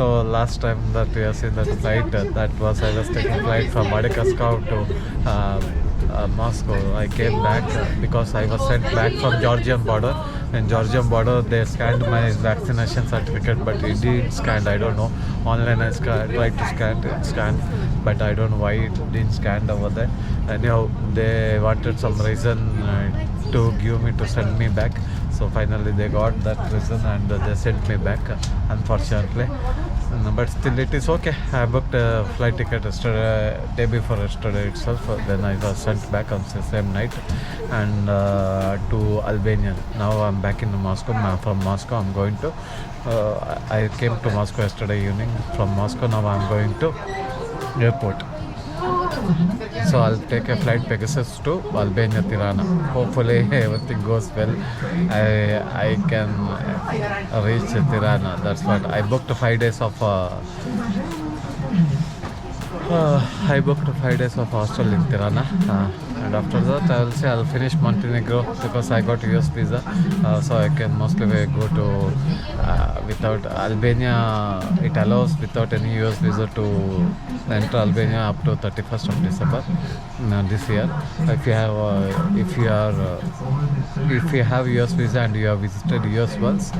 So last time that we have seen that flight, that was I was taking flight from Madagascar to Moscow. I came back because I was sent back from Georgian border. In Georgian border, they scanned my vaccination certificate, but it didn't scan. I don't know. Online I tried to scan it, scanned, but I don't know why it didn't scan over there. Anyhow, they wanted some reason to give me to send me back. So finally they got that reason and they sent me back, unfortunately. But still it is okay. I booked a flight ticket yesterday, day before yesterday itself. Then I was sent back on the same night and to Albania. Now I'm back in Moscow. From Moscow I'm going to I came to Moscow yesterday evening. From Moscow now I'm going to airport. So I'll take a flight Pegasus to Albania, Tirana. Hopefully everything goes well. I can reach Tirana. That's what I booked 5 days of. I booked 5 days of hostel in Tirana, and after that I'll finish Montenegro because I got US visa, so I can mostly go to without Albania. It allows without any US visa to enter Albania up to 31st of December this year. If you have US visa and you have visited US once,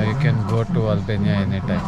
you can go to Albania anytime.